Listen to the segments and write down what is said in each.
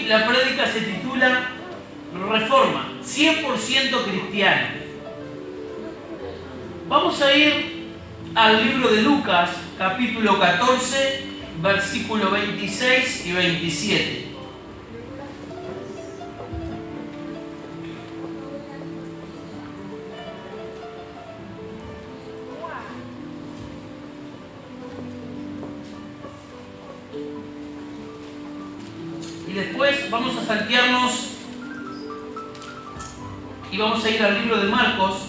la prédica se titula Reforma, 100% cristiana. Vamos a ir al libro de Lucas, capítulo 14, versículos 26 y 27. Y después vamos a saltearnos y vamos a ir al libro de Marcos,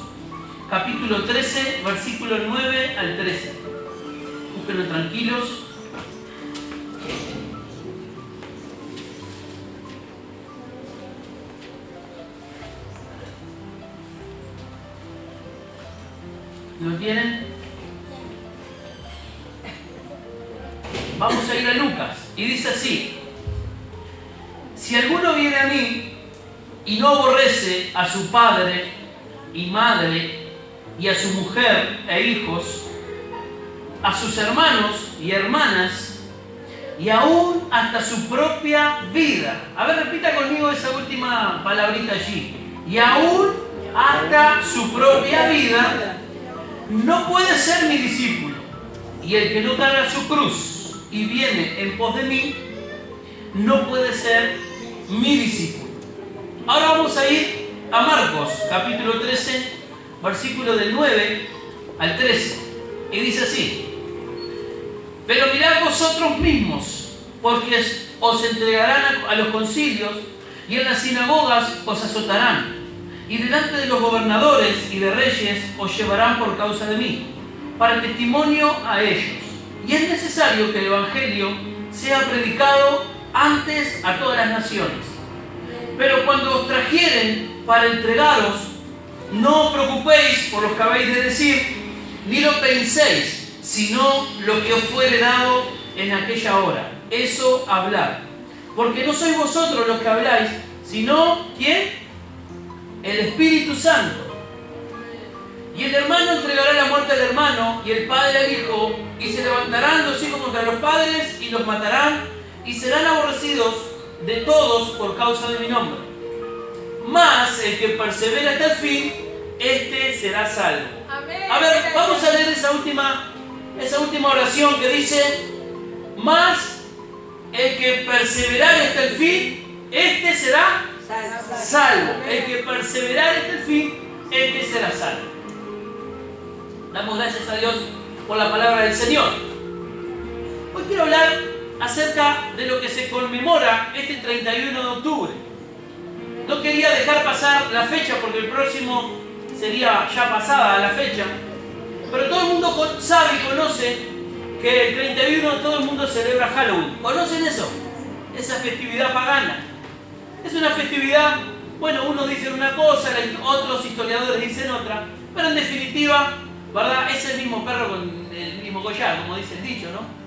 capítulo 13, versículo 9 al 13. Búsquenlo tranquilos. ¿Lo tienen? Vamos a ir a Lucas. Y dice así: si alguno viene a mí y no aborrece a su padre y madre y a su mujer e hijos, a sus hermanos y hermanas, y aún hasta su propia vida. A ver, repita conmigo esa última palabrita allí. Y aún hasta su propia vida, no puede ser mi discípulo. Y el que no carga su cruz y viene en pos de mí, no puede ser mi discípulo. Ahora vamos a ir a Marcos, capítulo 13, versículo del 9 al 13. Y dice así: pero mirad vosotros mismos, porque os entregarán a los concilios, y en las sinagogas os azotarán, y delante de los gobernadores y de reyes os llevarán por causa de mí, para testimonio a ellos. Y es necesario que el evangelio sea predicado antes a todas las naciones. Pero cuando os trajeren para entregaros, no os preocupéis por lo que habéis de decir, ni lo penséis, sino lo que os fuere dado en aquella hora. Eso hablad. Porque no sois vosotros los que habláis, sino ¿quién? El Espíritu Santo. Y el hermano entregará la muerte al hermano, y el padre al hijo, y se levantarán los hijos contra los padres, y los matarán, y serán aborrecidos de todos por causa de mi nombre. Mas el que persevera hasta el fin, este será salvo. Amén. A ver, vamos a leer esa última oración que dice: mas el que perseverare hasta el fin, este será salvo. El que perseverare hasta el fin, este será salvo. Damos gracias a Dios por la palabra del Señor. Hoy quiero hablar acerca de lo que se conmemora este 31 de octubre. No quería dejar pasar la fecha porque el próximo sería ya pasada la fecha, pero todo el mundo sabe y conoce que el 31 todo el mundo celebra Halloween. ¿Conocen eso? Esa festividad pagana. Es una festividad, bueno, unos dicen una cosa, otros historiadores dicen otra, pero en definitiva, ¿verdad? Es el mismo perro con el mismo collar, como dice el dicho, ¿no?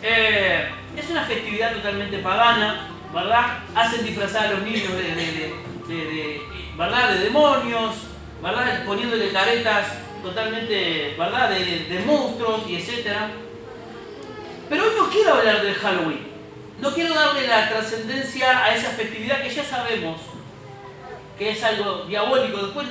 Es una festividad totalmente pagana, ¿verdad? Hacen disfrazar a los niños ¿verdad? De demonios, ¿verdad? Poniéndole caretas totalmente, ¿verdad? De monstruos y etcétera. Pero hoy no quiero hablar del Halloween. No quiero darle la trascendencia a esa festividad que ya sabemos que es algo diabólico. Después,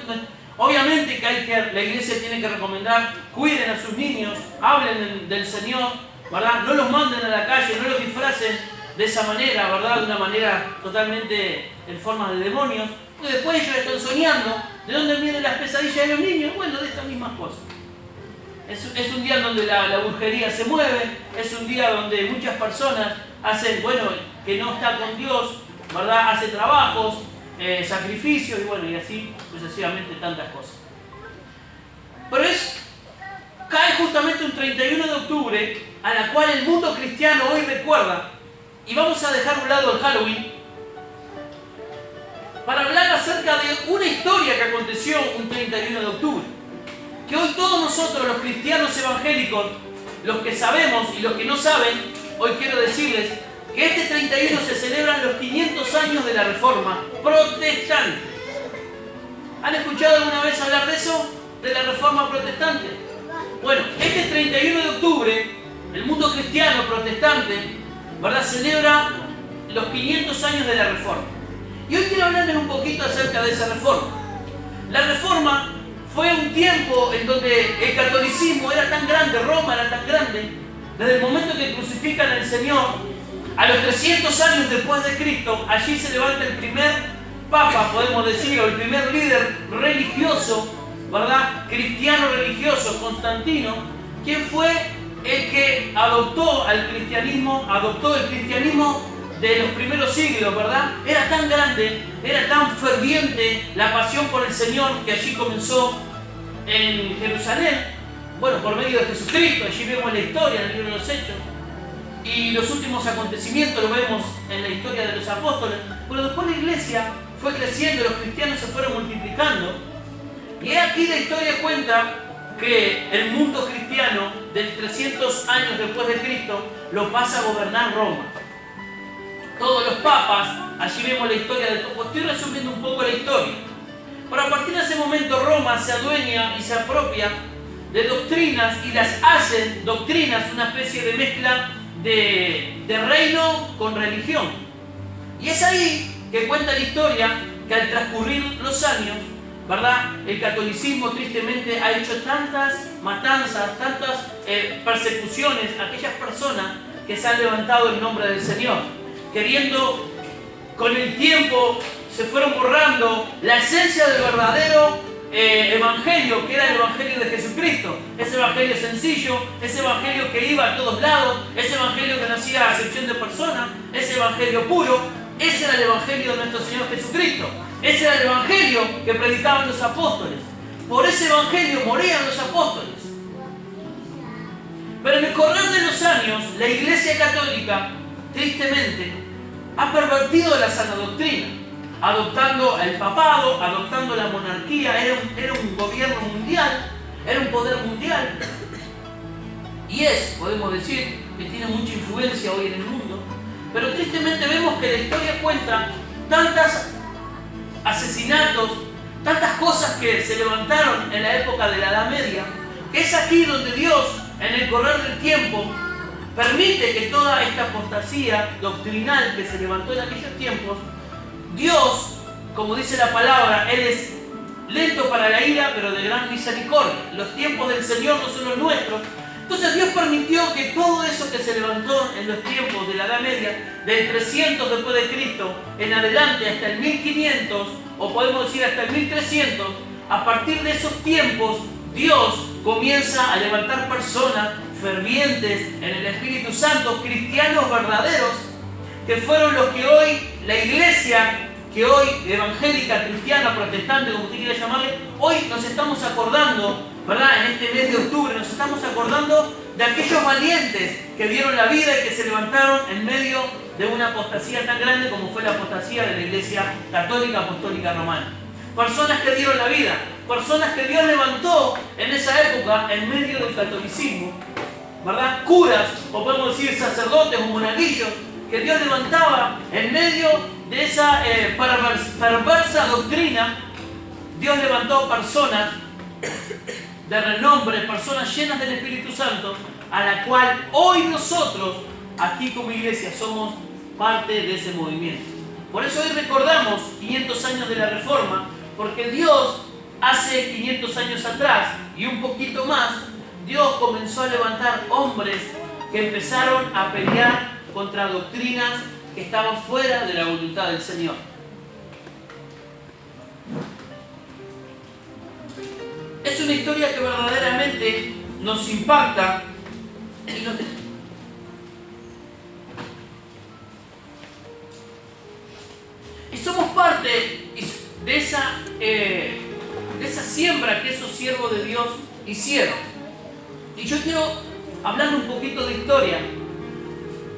obviamente que la iglesia tiene que recomendar: cuiden a sus niños, hablen del Señor, ¿verdad? No los manden a la calle, no los disfracen de esa manera, ¿verdad? De una manera totalmente en forma de demonios. Y después ellos están soñando. ¿De dónde vienen las pesadillas de los niños? Bueno, de estas mismas cosas. Es un día donde la brujería se mueve, es un día donde muchas personas hacen, bueno, que no está con Dios, ¿verdad? Hace trabajos, sacrificios y bueno, y así sucesivamente tantas cosas. Pero cae justamente un 31 de octubre a la cual el mundo cristiano hoy recuerda, y vamos a dejar a un lado el Halloween para hablar acerca de una historia que aconteció un 31 de octubre. Que hoy todos nosotros, los cristianos evangélicos, los que sabemos y los que no saben, hoy quiero decirles que este 31 se celebran los 500 años de la Reforma Protestante. ¿Han escuchado alguna vez hablar de eso? ¿De la Reforma Protestante? Bueno, este 31 de octubre, el mundo cristiano protestante, ¿verdad?, celebra los 500 años de la Reforma. Y hoy quiero hablarles un poquito acerca de esa Reforma. La Reforma fue un tiempo en donde el catolicismo era tan grande, Roma era tan grande, desde el momento que crucifican al Señor, a los 300 años después de Cristo, allí se levanta el primer papa, podemos decir, o el primer líder religioso, ¿verdad? Cristiano religioso, Constantino, quien fue el que adoptó el cristianismo de los primeros siglos, ¿verdad? Era tan grande, era tan ferviente la pasión por el Señor que allí comenzó en Jerusalén, bueno, por medio de Jesucristo. Allí vemos la historia en el libro de los Hechos, y los últimos acontecimientos lo vemos en la historia de los apóstoles. Pero después la iglesia fue creciendo, los cristianos se fueron multiplicando, y aquí la historia cuenta que el mundo cristiano de 300 años después de Cristo lo pasa a gobernar Roma. Todos los papas, allí vemos la historia de todo. Estoy resumiendo un poco la historia. Pero a partir de ese momento Roma se adueña y se apropia de doctrinas y las hacen doctrinas, una especie de mezcla de reino con religión. Y es ahí que cuenta la historia que al transcurrir los años, ¿verdad?, el catolicismo tristemente ha hecho tantas matanzas, tantas persecuciones a aquellas personas que se han levantado en nombre del Señor, queriendo, con el tiempo se fueron borrando la esencia del verdadero evangelio, que era el evangelio de Jesucristo, ese evangelio sencillo, ese evangelio que iba a todos lados, ese evangelio que no hacía acepción de personas, ese evangelio puro. Ese era el evangelio de nuestro Señor Jesucristo. Ese era el evangelio que predicaban los apóstoles. Por ese evangelio morían los apóstoles. Pero en el correr de los años, la Iglesia Católica, tristemente, ha pervertido la sana doctrina, adoptando el papado, adoptando la monarquía. Era un gobierno mundial, era un poder mundial. Y podemos decir, que tiene mucha influencia hoy en el mundo. Pero tristemente vemos que la historia cuenta tantos asesinatos, tantas cosas que se levantaron en la época de la Edad Media, que es aquí donde Dios, en el correr del tiempo, permite que toda esta apostasía doctrinal que se levantó en aquellos tiempos, Dios, como dice la palabra, Él es lento para la ira, pero de gran misericordia. Los tiempos del Señor no son los nuestros. Entonces Dios permitió que todo eso que se levantó en los tiempos de la Edad Media, del 300 después de Cristo en adelante hasta el 1500, o podemos decir hasta el 1300, a partir de esos tiempos Dios comienza a levantar personas fervientes en el Espíritu Santo, cristianos verdaderos, que fueron los que hoy la iglesia, que hoy evangélica, cristiana, protestante, como usted quiera llamarle, hoy nos estamos acordando, ¿verdad? En este mes de octubre nos estamos acordando de aquellos valientes que dieron la vida y que se levantaron en medio de una apostasía tan grande como fue la apostasía de la Iglesia Católica Apostólica Romana. Personas que dieron la vida, personas que Dios levantó en esa época en medio del catolicismo, ¿verdad? Curas, o podemos decir sacerdotes o monaguillos, que Dios levantaba en medio de esa perversa doctrina. Dios levantó personas de renombre, personas llenas del Espíritu Santo, a la cual hoy nosotros, aquí como iglesia, somos parte de ese movimiento. Por eso hoy recordamos 500 años de la Reforma, porque Dios hace 500 años atrás y un poquito más, Dios comenzó a levantar hombres que empezaron a pelear contra doctrinas que estaban fuera de la voluntad del Señor. Es una historia que verdaderamente nos impacta y somos parte de esa siembra que esos siervos de Dios hicieron. Y yo quiero hablar un poquito de historia.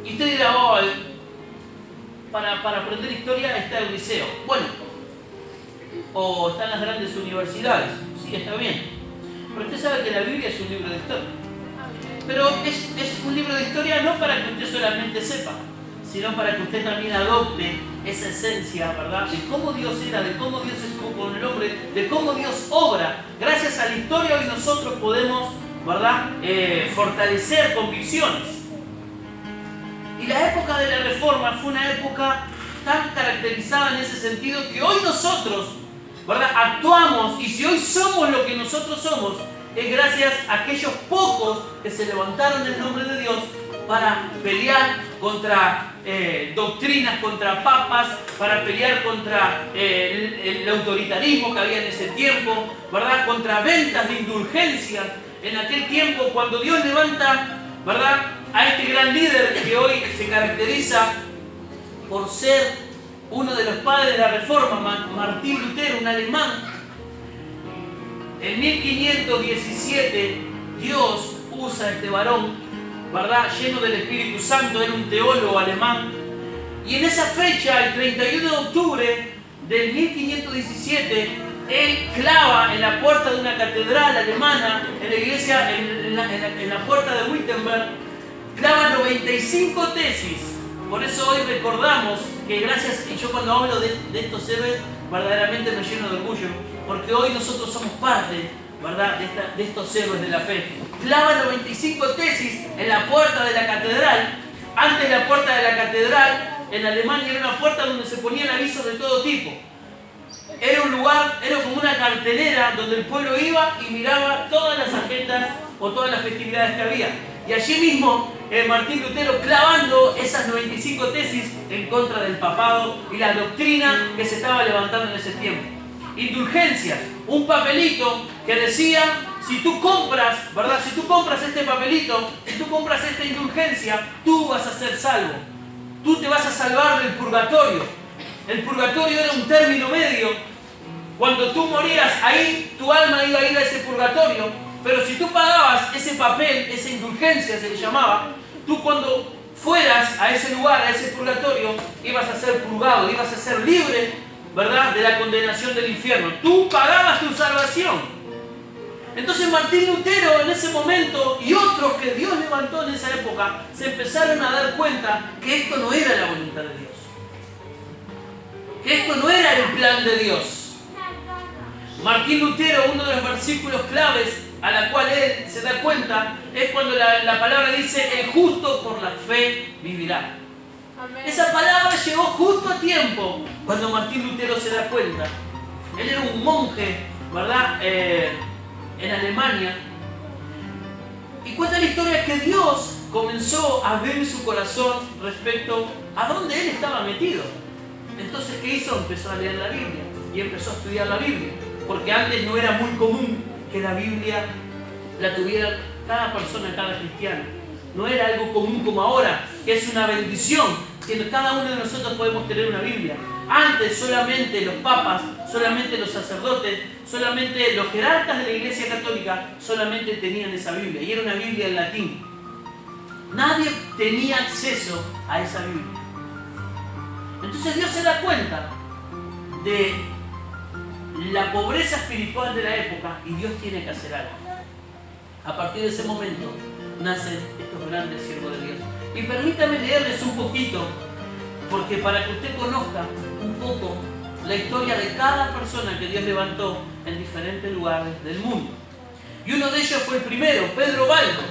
Y usted dirá, para aprender historia está el liceo. Bueno, o están las grandes universidades. Sí, está bien. Pero usted sabe que la Biblia es un libro de historia. Pero es un libro de historia no para que usted solamente sepa, sino para que usted también adopte esa esencia, ¿verdad? De cómo Dios era, de cómo Dios estuvo con el hombre, de cómo Dios obra. Gracias a la historia hoy nosotros podemos, ¿verdad?, fortalecer convicciones. Y la época de la Reforma fue una época tan caracterizada en ese sentido que hoy nosotros, ¿verdad?, actuamos, y si hoy somos lo que nosotros somos, es gracias a aquellos pocos que se levantaron en el nombre de Dios para pelear contra doctrinas, contra papas, para pelear contra el autoritarismo que había en ese tiempo, ¿verdad?, contra ventas de indulgencias. En aquel tiempo, cuando Dios levanta, ¿verdad?, a este gran líder que hoy se caracteriza por ser uno de los padres de la Reforma, Martín Lutero, un alemán. En 1517 Dios usa a este varón, ¿verdad?, lleno del Espíritu Santo, era un teólogo alemán. Y en esa fecha, el 31 de octubre del 1517, él clava en la puerta de una catedral alemana, en la iglesia, en la puerta de Wittenberg, clava 95 tesis. Por eso hoy recordamos que gracias, y yo cuando hablo de estos héroes, verdaderamente me lleno de orgullo, porque hoy nosotros somos parte, ¿verdad?, de estos héroes de la fe. Clava 95 tesis en la puerta de la catedral. Antes la puerta de la catedral en Alemania era una puerta donde se ponían avisos de todo tipo. Era un lugar, era como una cartelera donde el pueblo iba y miraba todas las agendas o todas las festividades que había. Y allí mismo Martín Lutero clavando esas 95 tesis en contra del papado y la doctrina que se estaba levantando en ese tiempo. Indulgencias, un papelito que decía, si tú compras, ¿verdad?, si tú compras este papelito, si tú compras esta indulgencia, tú vas a ser salvo. Tú te vas a salvar del purgatorio. El purgatorio era un término medio. Cuando tú morías, ahí tu alma iba a ir a ese purgatorio. Pero si tú pagabas ese papel, esa indulgencia se le llamaba, tú cuando fueras a ese lugar, a ese purgatorio, ibas a ser purgado, ibas a ser libre, ¿verdad?, de la condenación del infierno. Tú pagabas tu salvación. Entonces Martín Lutero en ese momento y otros que Dios levantó en esa época se empezaron a dar cuenta que esto no era la voluntad de Dios. Que esto no era el plan de Dios. Martín Lutero, uno de los versículos claves a la cual él se da cuenta, es cuando la palabra dice, el justo por la fe vivirá. Amén. Esa palabra llegó justo a tiempo cuando Martín Lutero se da cuenta. Él era un monje, ¿verdad?, en Alemania. Y cuenta la historia que Dios comenzó a ver su corazón respecto a dónde él estaba metido. Entonces, ¿qué hizo? Empezó a leer la Biblia y empezó a estudiar la Biblia. Porque antes no era muy común que la Biblia la tuviera cada persona, cada cristiano. No era algo común como ahora, que es una bendición, que cada uno de nosotros podemos tener una Biblia. Antes solamente los papas, solamente los sacerdotes, solamente los jerarcas de la Iglesia Católica solamente tenían esa Biblia, y era una Biblia en latín. Nadie tenía acceso a esa Biblia. Entonces Dios se da cuenta de la pobreza espiritual de la época y Dios tiene que hacer algo. A partir de ese momento nacen estos grandes siervos de Dios. Y permítame leerles un poquito, porque para que usted conozca un poco la historia de cada persona que Dios levantó en diferentes lugares del mundo. Y uno de ellos fue el primero, Pedro Baldo.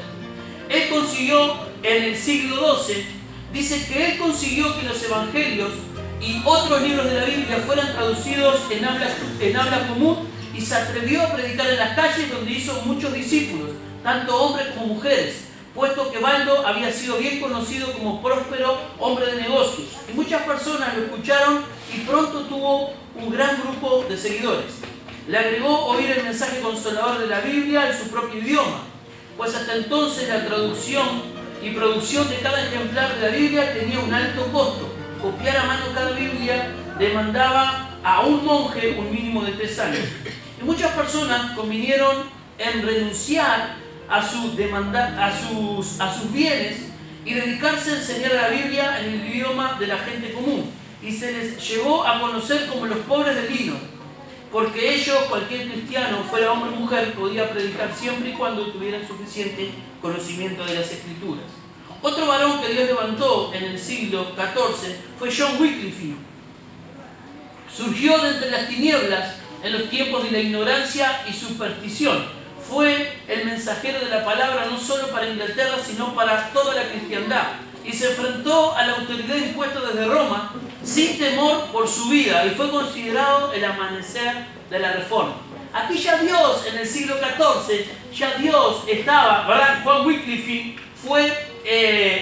Él consiguió en el siglo XII, dice que él consiguió que los evangelios y otros libros de la Biblia fueran traducidos en habla común, y se atrevió a predicar en las calles, donde hizo muchos discípulos, tanto hombres como mujeres, puesto que Baldo había sido bien conocido como próspero hombre de negocios. Y muchas personas lo escucharon y pronto tuvo un gran grupo de seguidores. Le agregó oír el mensaje consolador de la Biblia en su propio idioma, pues hasta entonces la traducción y producción de cada ejemplar de la Biblia tenía un alto costo. Copiar a mano cada Biblia demandaba a un monje un mínimo de 3 años. Y muchas personas convinieron en renunciar a sus bienes y dedicarse a enseñar la Biblia en el idioma de la gente común. Y se les llegó a conocer como los pobres de lino, porque ellos, cualquier cristiano, fuera hombre o mujer, podía predicar siempre y cuando tuvieran suficiente conocimiento de las Escrituras. Otro varón que Dios levantó en el siglo XIV fue John Wycliffe. Surgió de entre las tinieblas en los tiempos de la ignorancia y superstición. Fue el mensajero de la palabra no solo para Inglaterra, sino para toda la cristiandad. y se enfrentó a la autoridad impuesta desde Roma sin temor por su vida y fue considerado el amanecer de la Reforma. Aquí ya Dios, en el siglo XIV, ya Dios estaba, ¿verdad? Juan Wycliffe fue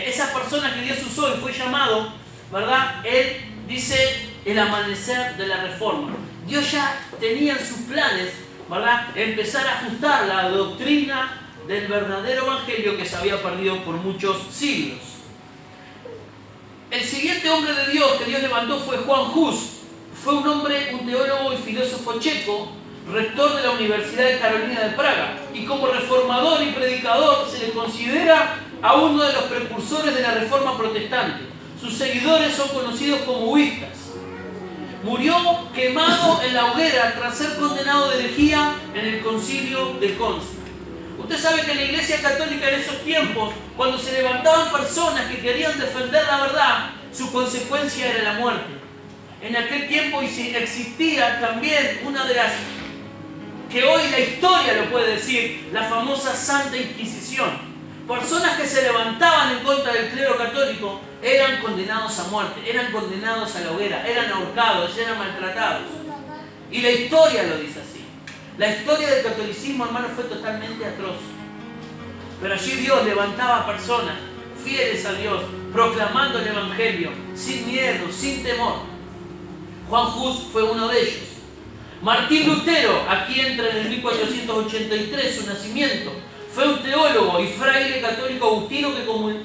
esa persona que Dios usó y fue llamado, ¿verdad? Él dice el amanecer de la Reforma. Dios ya tenía en sus planes, ¿verdad?, empezar a ajustar la doctrina del verdadero evangelio que se había perdido por muchos siglos. El siguiente hombre de Dios que Dios levantó fue Juan Hus. Fue un hombre, un teólogo y filósofo checo, rector de la Universidad de Carolina de Praga, y como reformador y predicador se le considera a uno de los precursores de la Reforma protestante. Sus seguidores son conocidos como huistas. Murió quemado en la hoguera tras ser condenado de herejía en el concilio de Constanza. Usted sabe que en la Iglesia Católica en esos tiempos, cuando se levantaban personas que querían defender la verdad, su consecuencia era la muerte. En aquel tiempo existía también una de las que hoy la historia lo puede decir, la famosa Santa Inquisición. Personas que se levantaban en contra del clero católico eran condenados a muerte, eran condenados a la hoguera, eran ahorcados, eran maltratados. Y la historia lo dice así. La historia del catolicismo, hermano, fue totalmente atroz. Pero allí Dios levantaba personas fieles a Dios, proclamando el evangelio, sin miedo, sin temor. Juan Hus fue uno de ellos. Martín Lutero, aquí entra en el 1483 su nacimiento. Fue un teólogo y fraile católico agustino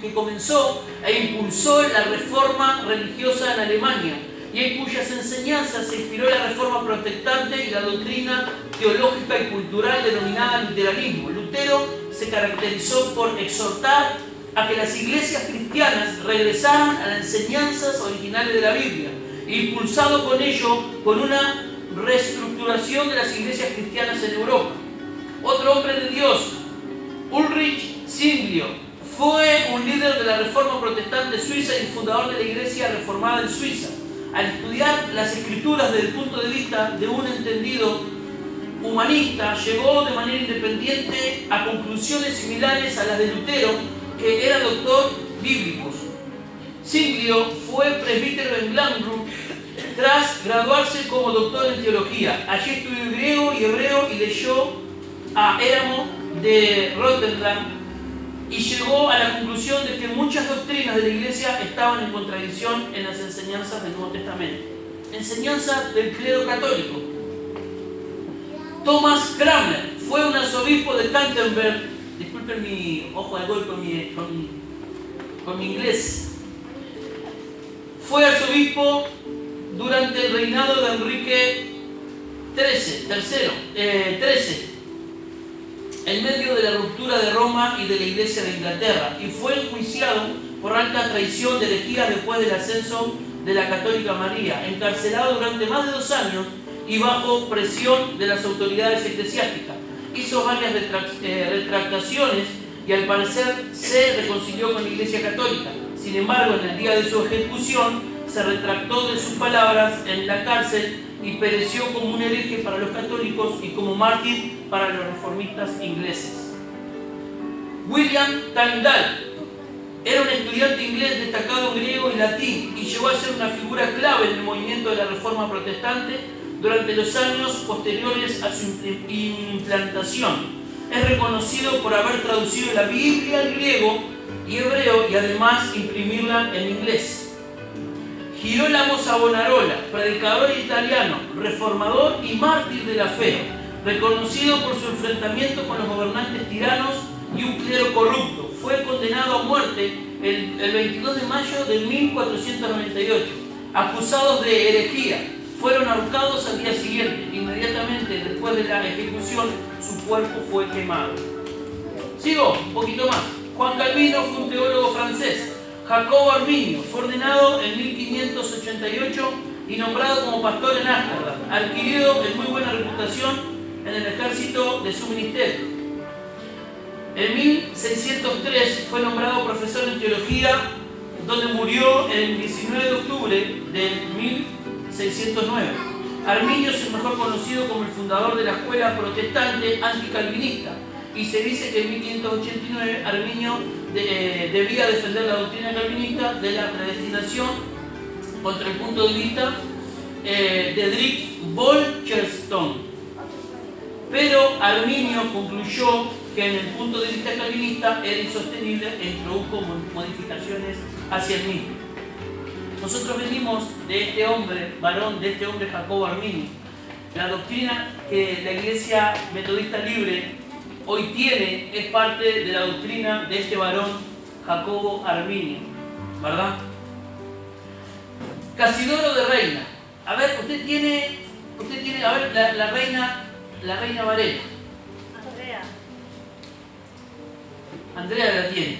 que comenzó e impulsó la reforma religiosa en Alemania y en cuyas enseñanzas se inspiró la reforma protestante y la doctrina teológica y cultural denominada luteranismo. Lutero se caracterizó por exhortar a que las iglesias cristianas regresaran a las enseñanzas originales de la Biblia, impulsado con ello por una reestructuración de las iglesias cristianas en Europa. Otro hombre de Dios, Ulrich Zwinglio, fue un líder de la Reforma Protestante suiza y fundador de la Iglesia Reformada en Suiza. Al estudiar las Escrituras desde el punto de vista de un entendido humanista, llegó de manera independiente a conclusiones similares a las de Lutero, que era doctor bíblico. Zwinglio fue presbítero en Glanbrook tras graduarse como doctor en teología. Allí estudió griego y hebreo y leyó a Éramo de Rotterdam y llegó a la conclusión de que muchas doctrinas de la Iglesia estaban en contradicción en las enseñanzas del Nuevo Testamento. Enseñanzas del clero católico. Thomas Cranmer fue un arzobispo de Canterbury. Disculpen mi ojo de gol con mi inglés. Fue arzobispo durante el reinado de Enrique XIII, en medio de la ruptura de Roma y de la Iglesia de Inglaterra, y fue enjuiciado por alta traición de herejías después del ascenso de la católica María, encarcelado durante más de 2 años y bajo presión de las autoridades eclesiásticas. Hizo varias retractaciones y al parecer se reconcilió con la Iglesia Católica. Sin embargo, en el día de su ejecución se retractó de sus palabras en la cárcel y pereció como un hereje para los católicos y como mártir para los reformistas ingleses. William Tyndale era un estudiante inglés destacado en griego y latín y llegó a ser una figura clave en el movimiento de la Reforma Protestante durante los años posteriores a su implantación. Es reconocido por haber traducido la Biblia al griego y hebreo y además imprimirla en inglés. Girolamo Savonarola, predicador italiano, reformador y mártir de la fe, reconocido por su enfrentamiento con los gobernantes tiranos y un clero corrupto. Fue condenado a muerte el 22 de mayo de 1498. Acusados de herejía, fueron ahorcados al día siguiente. Inmediatamente después de la ejecución, su cuerpo fue quemado. Sigo, un poquito más. Juan Calvino fue un teólogo francés. Jacobo Arminio fue ordenado en 1588 y nombrado como pastor en Ámsterdam, adquirido en muy buena reputación en el ejército de su ministerio. En 1603 fue nombrado profesor en teología, donde murió el 19 de octubre de 1609. Arminio es el mejor conocido como el fundador de la escuela protestante anticalvinista y se dice que en 1589 Arminio debía defender la doctrina calvinista de la predestinación contra el punto de vista de Dietrich Wolkenstein. Pero Arminio concluyó que en el punto de vista calvinista era insostenible e introdujo modificaciones hacia el mismo. Nosotros venimos de este hombre, varón, de este hombre Jacobo Arminio. La doctrina que la Iglesia Metodista Libre hoy tiene es parte de la doctrina de este varón Jacobo Arminio, ¿verdad? Casidoro de Reina. A ver, usted tiene, a ver, la reina Varela. Andrea la tiene.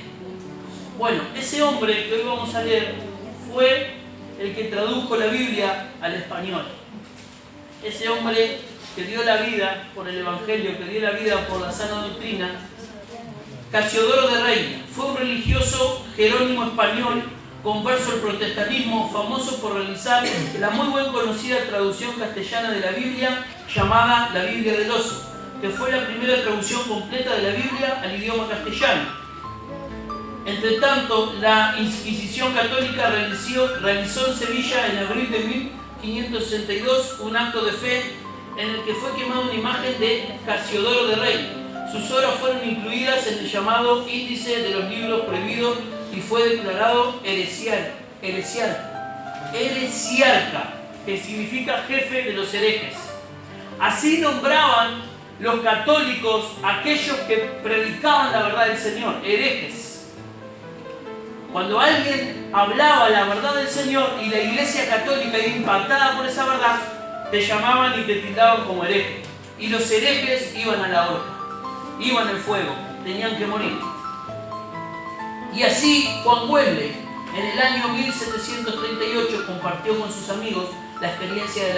Bueno, ese hombre que hoy vamos a leer fue el que tradujo la Biblia al español. Ese hombre que dio la vida por el Evangelio, que dio la vida por la sana doctrina, Casiodoro de Reina, fue un religioso jerónimo español, converso al protestantismo, famoso por realizar la muy bien conocida traducción castellana de la Biblia, llamada la Biblia del Oso, que fue la primera traducción completa de la Biblia al idioma castellano. Entre tanto, la Inquisición Católica realizó en Sevilla, en abril de 1562, un acto de fe en el que fue quemada una imagen de Casiodoro de Reina. Sus obras fueron incluidas en el llamado Índice de los Libros Prohibidos y fue declarado heresiarca, que significa jefe de los herejes. Así nombraban los católicos aquellos que predicaban la verdad del Señor, herejes. Cuando alguien hablaba la verdad del Señor y la Iglesia Católica era impactada por esa verdad, te llamaban y te tildaban como hereje. Y los herejes iban a la horca, iban al fuego, tenían que morir. Y así Juan Wesley, en el año 1738, compartió con sus amigos la experiencia de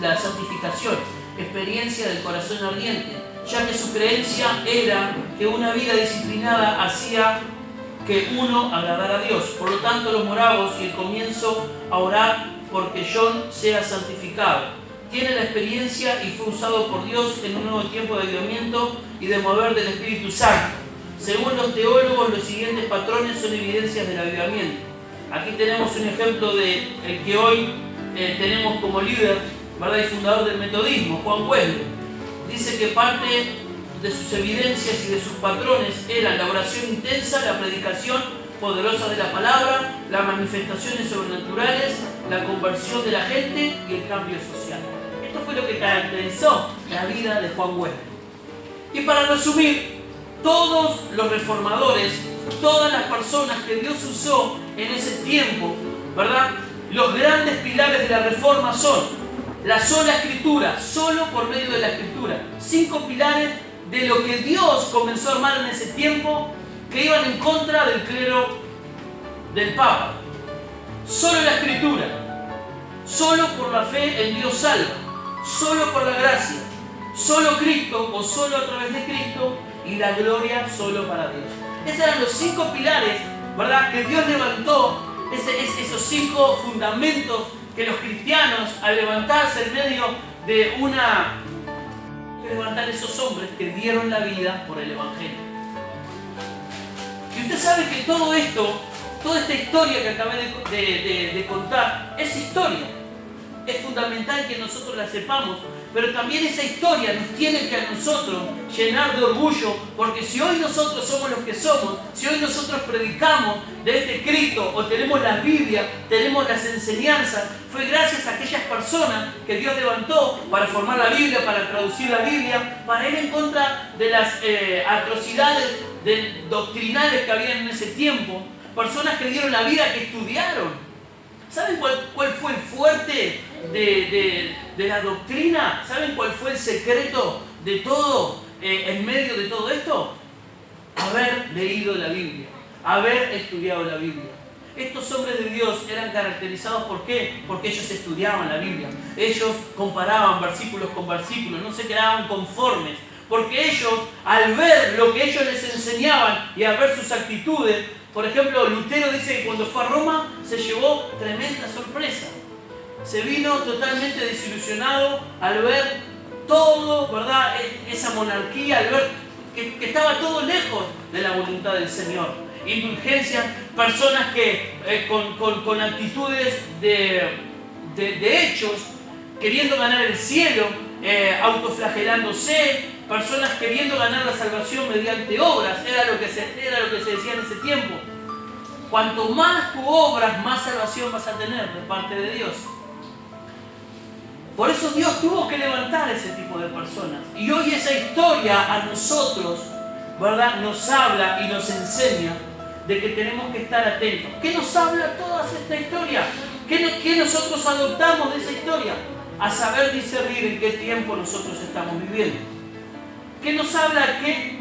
la santificación, experiencia del corazón ardiente, ya que su creencia era que una vida disciplinada hacía que uno agradara a Dios. Por lo tanto, los moravos y el comienzo a orar porque John sea santificado. Tiene la experiencia y fue usado por Dios en un nuevo tiempo de avivamiento y de mover del Espíritu Santo. Según los teólogos, los siguientes patrones son evidencias del avivamiento. Aquí tenemos un ejemplo de el que hoy tenemos como líder, ¿verdad?, y fundador del metodismo, Juan Wesley. Dice que parte de sus evidencias y de sus patrones eran la oración intensa, la predicación poderosa de la palabra, las manifestaciones sobrenaturales, la conversión de la gente y el cambio social. Esto fue lo que caracterizó la vida de Juan Wesley. Y para resumir, todos los reformadores, todas las personas que Dios usó en ese tiempo, ¿verdad?, los grandes pilares de la reforma son la sola escritura, solo por medio de la escritura. 5 pilares de lo que Dios comenzó a armar en ese tiempo, que iban en contra del clero del Papa. Solo la escritura, solo por la fe en Dios salva, solo por la gracia, solo Cristo o solo a través de Cristo y la gloria solo para Dios. Esos eran los 5 pilares, ¿verdad?, que Dios levantó, esos 5 fundamentos que los cristianos, al levantarse en medio de levantar esos hombres que dieron la vida por el Evangelio. Y usted sabe que todo esto, toda esta historia que acabé de contar, es historia. Es fundamental que nosotros la sepamos, pero también esa historia nos tiene que a nosotros llenar de orgullo, porque si hoy nosotros somos los que somos, si hoy nosotros predicamos de este Cristo, o tenemos la Biblia, tenemos las enseñanzas, fue gracias a aquellas personas que Dios levantó para formar la Biblia, para traducir la Biblia, para ir en contra de las atrocidades doctrinales que había en ese tiempo, personas que dieron la vida, que estudiaron. ¿Saben cuál fue el fuerte de la doctrina? ¿Saben cuál fue el secreto de todo, en medio de todo esto? Haber leído la Biblia, haber estudiado la Biblia. Estos hombres de Dios eran caracterizados ¿por qué? Porque ellos estudiaban la Biblia, ellos comparaban versículos con versículos, no se quedaban conformes, porque ellos, al ver lo que ellos les enseñaban y al ver sus actitudes, por ejemplo, Lutero dice que cuando fue a Roma se llevó tremenda sorpresa. Se vino totalmente desilusionado al ver todo, ¿verdad?, esa monarquía, al ver que estaba todo lejos de la voluntad del Señor. Indulgencias, personas que con actitudes de hechos, queriendo ganar el cielo, autoflagelándose, personas queriendo ganar la salvación mediante obras, era lo que se decía en ese tiempo. Cuanto más tú obras, más salvación vas a tener de parte de Dios. Por eso Dios tuvo que levantar ese tipo de personas. Y hoy esa historia a nosotros, ¿verdad?, nos habla y nos enseña de que tenemos que estar atentos. ¿Qué nos habla toda esta historia? ¿Qué nosotros adoptamos de esa historia? A saber discernir en qué tiempo nosotros estamos viviendo. ¿Qué nos habla? ¿Qué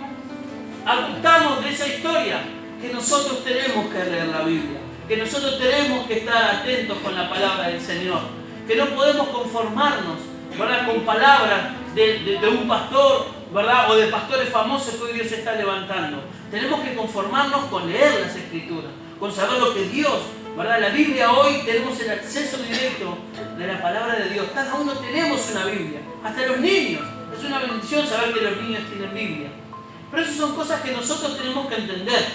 adoptamos de esa historia? Que nosotros tenemos que leer la Biblia, que nosotros tenemos que estar atentos con la palabra del Señor, que no podemos conformarnos, ¿verdad?, con palabras de un pastor, ¿verdad?, o de pastores famosos que hoy Dios está levantando. Tenemos que conformarnos con leer las Escrituras, con saber lo que Dios, ¿verdad? La Biblia hoy tenemos el acceso directo de la palabra de Dios. Cada uno tenemos una Biblia, hasta los niños. Es una bendición saber que los niños tienen Biblia. Pero esas son cosas que nosotros tenemos que entender.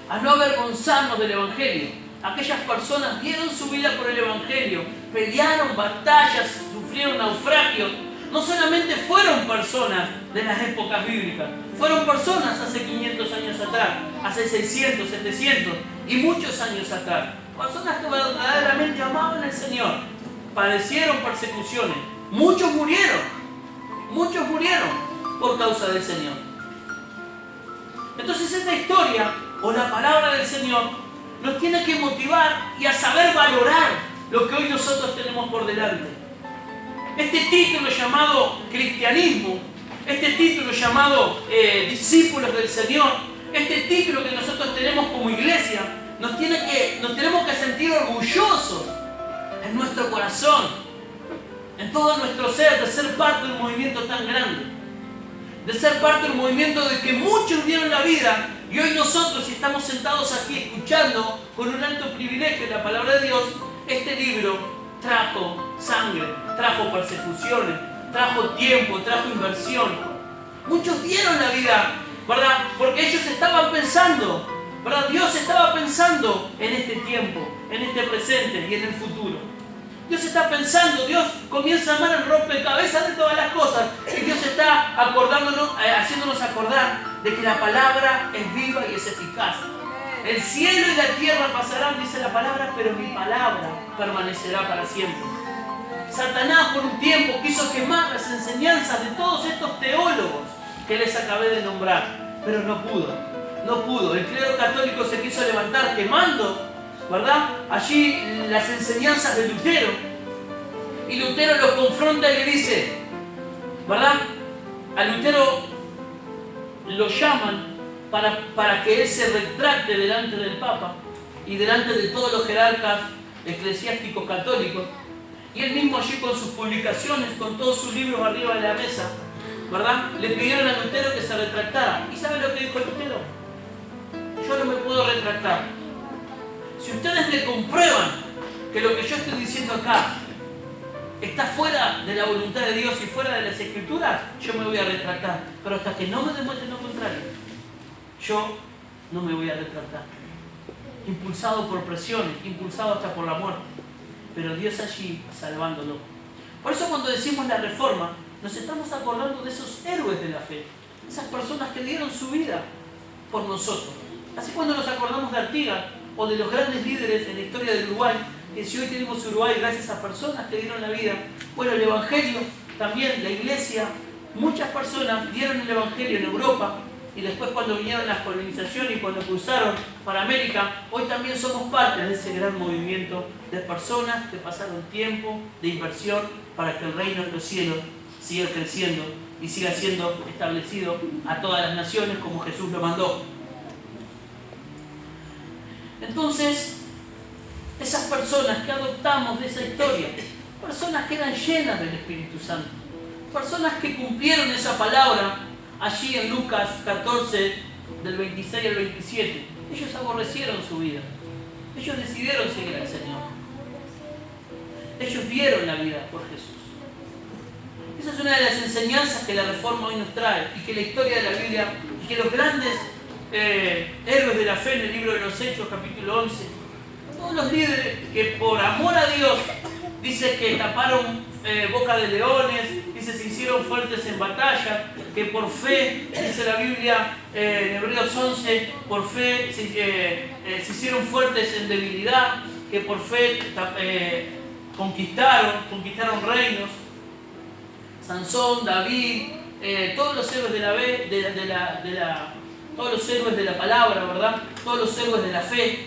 A no avergonzarnos del Evangelio. Aquellas personas dieron su vida por el Evangelio, pelearon batallas, sufrieron naufragios. No solamente fueron personas de las épocas bíblicas, fueron personas hace 500 años atrás, hace 600, 700 y muchos años atrás. Personas que verdaderamente amaban al Señor, padecieron persecuciones, muchos murieron por causa del Señor. Entonces esta historia o la palabra del Señor nos tiene que motivar y a saber valorar lo que hoy nosotros tenemos por delante. Este título llamado cristianismo, este título llamado discípulos del Señor, este título que nosotros tenemos como iglesia, nos tenemos que sentir orgullosos en nuestro corazón, en todo nuestro ser, de ser parte de un movimiento tan grande, de ser parte de un movimiento de que muchos dieron la vida y hoy nosotros, si estamos sentados aquí escuchando con un alto privilegio la palabra de Dios, este libro trajo sangre, trajo persecuciones, trajo tiempo, trajo inversión. Muchos dieron la vida, ¿verdad? Porque ellos estaban pensando, ¿verdad? Dios estaba pensando en este tiempo, en este presente y en el futuro. Dios está pensando, Dios comienza a armar el rompecabezas de todas las cosas y Dios está haciéndonos acordar de que la palabra es viva y es eficaz. El cielo y la tierra pasarán, dice la palabra, pero mi palabra permanecerá para siempre. Satanás por un tiempo quiso quemar las enseñanzas de todos estos teólogos que les acabé de nombrar, pero no pudo. El clero católico se quiso levantar quemando, ¿verdad?, allí las enseñanzas de Lutero. Y Lutero los confronta y le dice, ¿verdad?, a Lutero lo llaman para que él se retracte delante del Papa y delante de todos los jerarcas eclesiásticos católicos. Y él mismo allí con sus publicaciones, con todos sus libros arriba de la mesa, ¿verdad?, le pidieron a Lutero que se retractara. ¿Y sabe lo que dijo Lutero? Yo no me puedo retractar. Si ustedes me comprueban que lo que yo estoy diciendo acá está fuera de la voluntad de Dios y fuera de las Escrituras, yo me voy a retractar. Pero hasta que no me demuestren lo contrario, yo no me voy a retractar. Impulsado por presiones, impulsado hasta por la muerte. Pero Dios allí salvándolo. Por eso cuando decimos la reforma, nos estamos acordando de esos héroes de la fe. Esas personas que dieron su vida por nosotros. Así cuando nos acordamos de Artigas o de los grandes líderes en la historia del Uruguay, que si hoy tenemos Uruguay gracias a personas que dieron la vida, bueno, el Evangelio, también la iglesia, muchas personas dieron el Evangelio en Europa y después cuando vinieron las colonizaciones y cuando cruzaron para América, hoy también somos parte de ese gran movimiento de personas que pasaron tiempo de inversión para que el reino de los cielos siga creciendo y siga siendo establecido a todas las naciones como Jesús lo mandó. Entonces, esas personas que adoptamos de esa historia, personas que eran llenas del Espíritu Santo, personas que cumplieron esa palabra allí en Lucas 14, del 26 al 27, ellos aborrecieron su vida, ellos decidieron seguir al Señor, ellos dieron la vida por Jesús. Esa es una de las enseñanzas que la Reforma hoy nos trae y que la historia de la Biblia y que los grandes héroes de la fe en el libro de los Hechos, capítulo 11, todos los líderes que por amor a Dios, dice que taparon boca de leones, dice se hicieron fuertes en batalla, que por fe, dice la Biblia en Hebreos 11, por fe se hicieron fuertes en debilidad, que por fe conquistaron reinos. Sansón, David, todos los héroes todos los héroes de la palabra, ¿verdad? Todos los héroes de la fe.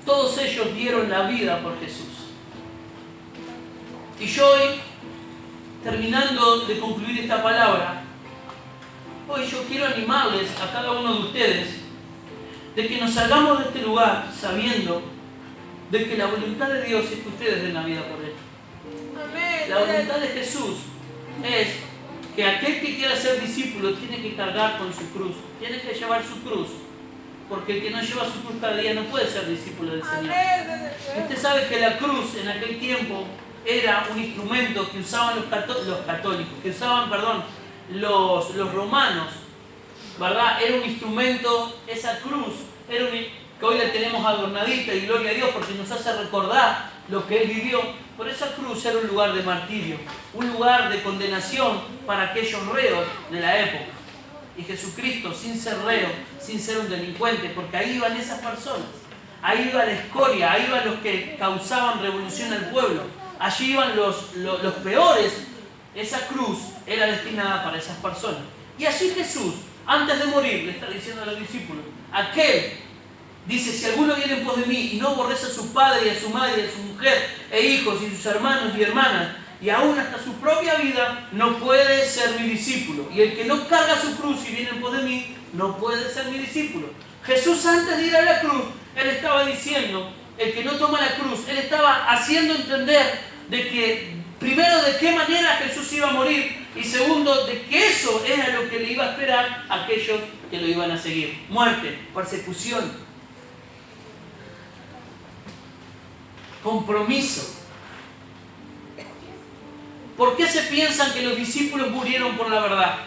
Todos ellos dieron la vida por Jesús. Y yo hoy, terminando de concluir esta palabra, hoy yo quiero animarles a cada uno de ustedes de que nos salgamos de este lugar sabiendo de que la voluntad de Dios es que ustedes den la vida por Él. Amén. La voluntad de Jesús es que aquel que quiera ser discípulo tiene que cargar con su cruz, tiene que llevar su cruz, porque el que no lleva su cruz cada día no puede ser discípulo del Señor. Usted sabe que la cruz en aquel tiempo era un instrumento que usaban los católicos, que usaban, los romanos, ¿verdad? Era un instrumento, esa cruz, que hoy la tenemos adornadita y gloria a Dios porque nos hace recordar lo que Él vivió. Por esa cruz era un lugar de martirio, un lugar de condenación para aquellos reos de la época. Y Jesucristo, sin ser reo, sin ser un delincuente, porque ahí iban esas personas, ahí iba la escoria, ahí iban los que causaban revolución al pueblo, allí iban los peores. Esa cruz era destinada para esas personas. Y allí Jesús, antes de morir, le está diciendo a los discípulos, dice, si alguno viene en pos de mí y no aborrece a su padre y a su madre y a su mujer e hijos y sus hermanos y hermanas, y aún hasta su propia vida, no puede ser mi discípulo. Y el que no carga su cruz y viene en pos de mí, no puede ser mi discípulo. Jesús, antes de ir a la cruz, Él estaba diciendo, el que no toma la cruz, Él estaba haciendo entender de que, primero, de qué manera Jesús iba a morir, y segundo, de que eso era lo que le iba a esperar a aquellos que lo iban a seguir. Muerte, persecución, compromiso. ¿Por qué se piensan que los discípulos murieron por la verdad?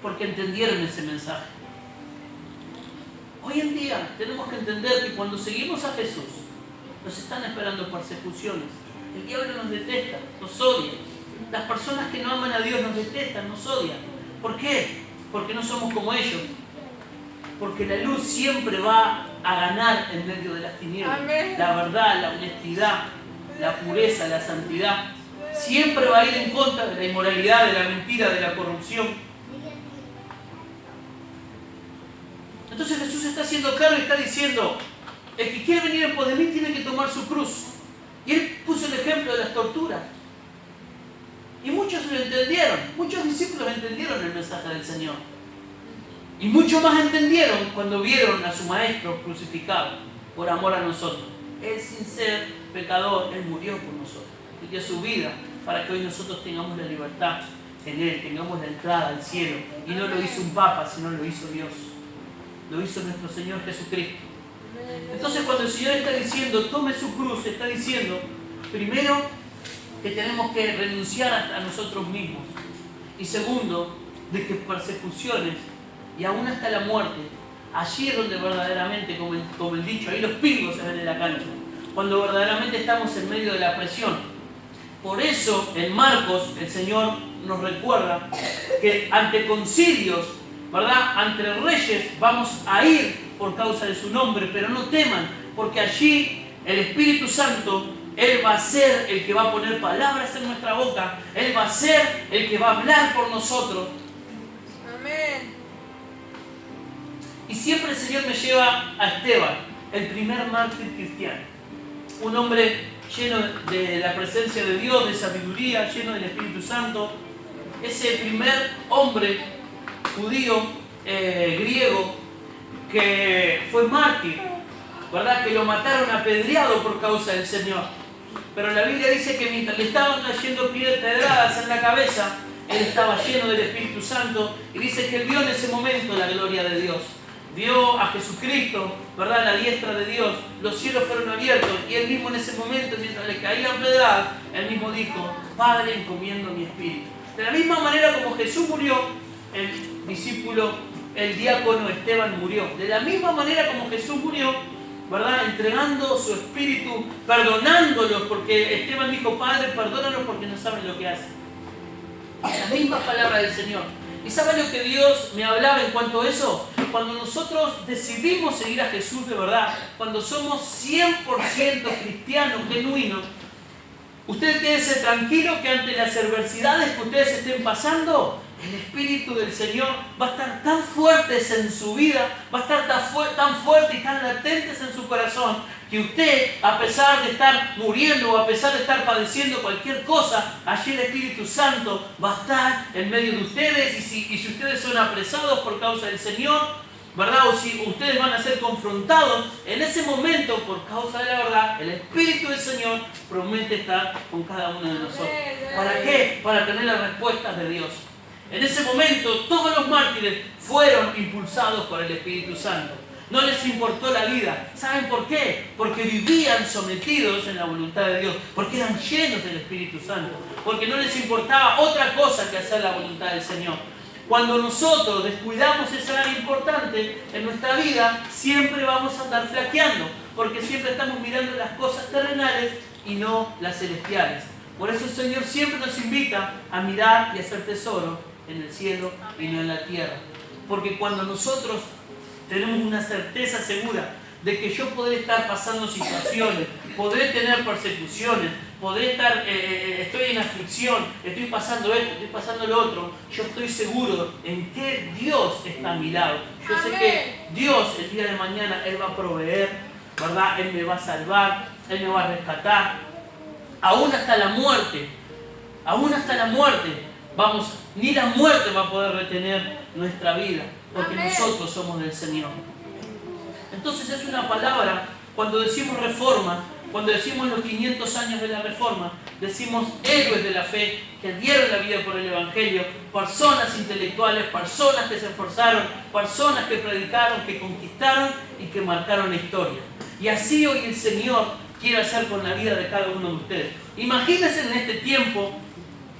Porque entendieron ese mensaje. Hoy en día tenemos que entender que cuando seguimos a Jesús, nos están esperando persecuciones. El diablo nos detesta, nos odia. Las personas que no aman a Dios nos detestan, nos odian. ¿Por qué? Porque no somos como ellos. Porque la luz siempre va a ganar en medio de las tinieblas. Amén. La verdad, la honestidad, la pureza, la santidad. Siempre va a ir en contra de la inmoralidad, de la mentira, de la corrupción. Entonces Jesús está haciendo claro y está diciendo, el que quiere venir en pos de mí tiene que tomar su cruz. Y Él puso el ejemplo de las torturas. Y muchos lo entendieron, muchos discípulos entendieron el mensaje del Señor. Y mucho más entendieron cuando vieron a su Maestro crucificado por amor a nosotros. Él, sin ser pecador, Él murió por nosotros. Él dio su vida para que hoy nosotros tengamos la libertad en Él, tengamos la entrada al cielo. Y no lo hizo un papa, sino lo hizo Dios. Lo hizo nuestro Señor Jesucristo. Entonces cuando el Señor está diciendo, tome su cruz, está diciendo, primero, que tenemos que renunciar a nosotros mismos. Y segundo, de que persecuciones y aún hasta la muerte, allí es donde verdaderamente, como el dicho, ahí los pingos se ven en la cancha, cuando verdaderamente estamos en medio de la presión. Por eso en Marcos el Señor nos recuerda que ante concilios, ¿verdad?, ante reyes vamos a ir por causa de su nombre, pero no teman, porque allí el Espíritu Santo, Él va a ser el que va a poner palabras en nuestra boca, Él va a ser el que va a hablar por nosotros. Amén. Y siempre el Señor me lleva a Esteban, el primer mártir cristiano. Un hombre lleno de la presencia de Dios, de sabiduría, lleno del Espíritu Santo. Ese primer hombre judío, griego, que fue mártir, ¿verdad? Que lo mataron apedreado por causa del Señor. Pero la Biblia dice que mientras le estaban cayendo pedradas en la cabeza, él estaba lleno del Espíritu Santo y dice que él vio en ese momento la gloria de Dios. vio a Jesucristo, ¿verdad?, a la diestra de Dios, los cielos fueron abiertos y él mismo en ese momento, mientras le caían pedradas, él mismo dijo: Padre, encomiendo mi espíritu. De la misma manera como Jesús murió, el discípulo, el diácono Esteban murió. De la misma manera como Jesús murió, ¿verdad?, entregando su espíritu, perdonándolos, porque Esteban dijo: Padre, perdónalos porque no saben lo que hacen. La misma palabra del Señor. ¿Y sabe lo que Dios me hablaba en cuanto a eso? Cuando nosotros decidimos seguir a Jesús de verdad, cuando somos 100% cristianos, genuinos, usted quédese tranquilo que ante las adversidades que ustedes estén pasando, el Espíritu del Señor va a estar tan fuertes en su vida, va a estar tan fuerte y tan latentes en su corazón, que usted, a pesar de estar muriendo o a pesar de estar padeciendo cualquier cosa, allí el Espíritu Santo va a estar en medio de ustedes. Y si ustedes son apresados por causa del Señor, ¿verdad?, o si ustedes van a ser confrontados, en ese momento, por causa de la verdad, el Espíritu del Señor promete estar con cada uno de nosotros. ¿Para qué? Para tener las respuestas de Dios. En ese momento, todos los mártires fueron impulsados por el Espíritu Santo. No les importó la vida. ¿Saben por qué? Porque vivían sometidos en la voluntad de Dios. Porque eran llenos del Espíritu Santo. Porque no les importaba otra cosa que hacer la voluntad del Señor. Cuando nosotros descuidamos esa área importante en nuestra vida, siempre vamos a andar flaqueando. Porque siempre estamos mirando las cosas terrenales y no las celestiales. Por eso el Señor siempre nos invita a mirar y hacer tesoro en el cielo y no en la tierra. Porque cuando nosotros tenemos una certeza segura de que yo podré estar pasando situaciones, podré tener persecuciones, podré estar, estoy en aflicción, estoy pasando esto, estoy pasando lo otro, yo estoy seguro en que Dios está a mi lado. Yo sé que Dios el día de mañana, Él va a proveer, ¿verdad? Él me va a salvar, Él me va a rescatar. Aún hasta la muerte, ni la muerte va a poder retener nuestra vida, porque nosotros somos del Señor. Entonces es una palabra, cuando decimos reforma, cuando decimos los 500 años de la reforma, decimos héroes de la fe que dieron la vida por el Evangelio, personas intelectuales, personas que se esforzaron, personas que predicaron, que conquistaron y que marcaron la historia. Y así hoy el Señor quiere hacer con la vida de cada uno de ustedes. Imagínense en este tiempo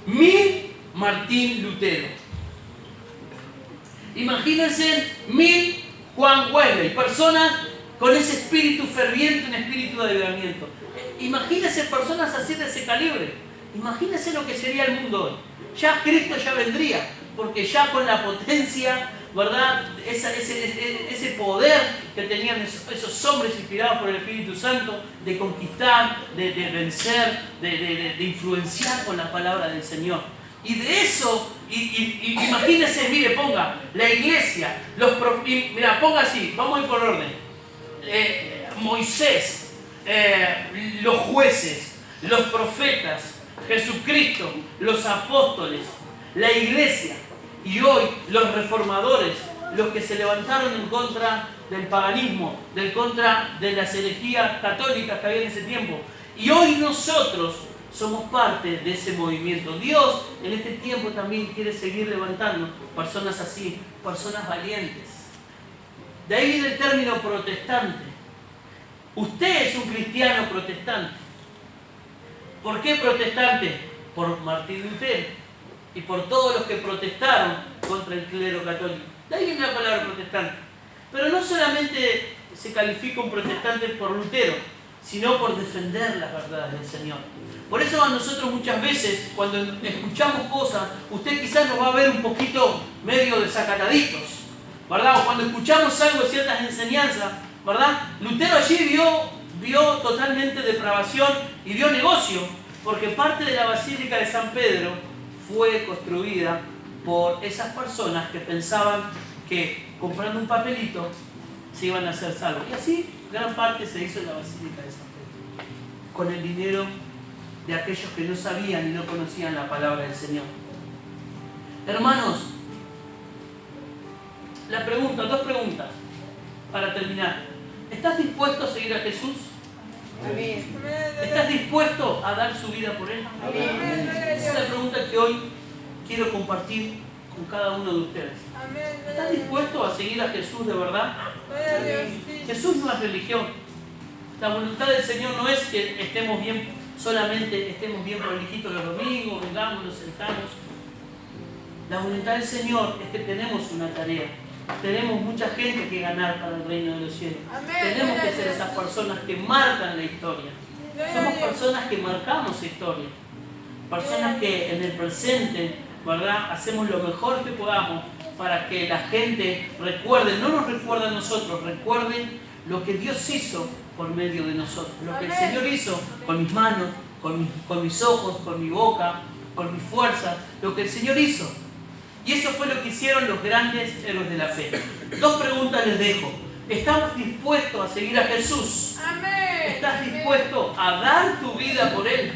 1000 Martín Lutero. Imagínense 1000 Juan Wesley, personas con ese espíritu ferviente, un espíritu de avivamiento. Imagínense personas así de ese calibre. Imagínense lo que sería el mundo hoy. Ya Cristo ya vendría, porque ya con la potencia, ¿verdad?, ese poder que tenían esos hombres inspirados por el Espíritu Santo de conquistar, de vencer, de influenciar con la palabra del Señor. Y de eso, imagínense, mire, ponga la iglesia, mira, ponga así, vamos a ir por orden. Moisés, los jueces, los profetas, Jesucristo, los apóstoles, la iglesia. Y hoy los reformadores, los que se levantaron en contra del paganismo, en contra de las herejías católicas que había en ese tiempo. Y hoy nosotros somos parte de ese movimiento. Dios en este tiempo también quiere seguir levantando personas así, personas valientes. De ahí viene el término protestante. Usted es un cristiano protestante. ¿Por qué protestante? Por Martín Lutero y por todos los que protestaron contra el clero católico. De ahí viene la palabra protestante. Pero no solamente se califica un protestante por Lutero, sino por defender las verdades del Señor. Por eso a nosotros muchas veces, cuando escuchamos cosas, usted quizás nos va a ver un poquito medio desacataditos, ¿verdad? O cuando escuchamos algo de ciertas enseñanzas, ¿verdad? Lutero allí vio totalmente depravación y vio negocio, porque parte de la Basílica de San Pedro fue construida por esas personas que pensaban que comprando un papelito se iban a hacer salvos. Y así gran parte se hizo en la Basílica de San Pedro, con el dinero de aquellos que no sabían y no conocían la palabra del Señor. Hermanos, dos preguntas para terminar. ¿Estás dispuesto a seguir a Jesús? Amén. ¿Estás dispuesto a dar su vida por Él? Amén. Esa es la pregunta que hoy quiero compartir con cada uno de ustedes. Amén. ¿Estás dispuesto a seguir a Jesús de verdad? Gloria a Dios. Sí. Jesús no es religión. La voluntad del Señor no es que estemos bien, solamente estemos bien prolijitos los domingos, vengamos, nos sentamos. La voluntad del Señor es que tenemos una tarea. Tenemos mucha gente que ganar para el reino de los cielos. Amén. Tenemos que ser esas personas que marcan la historia. Somos personas que marcamos historia. Personas que en el presente, ¿verdad?, hacemos lo mejor que podamos para que la gente recuerde, no nos recuerde a nosotros, recuerden lo que Dios hizo por medio de nosotros. Lo que el Señor hizo con mis manos, con mis ojos, con mi boca, con mi fuerza. Lo que el Señor hizo. Y eso fue lo que hicieron los grandes héroes de la fe. Dos preguntas les dejo. ¿Estás dispuesto a seguir a Jesús? Amén. ¿Estás dispuesto a dar tu vida por Él?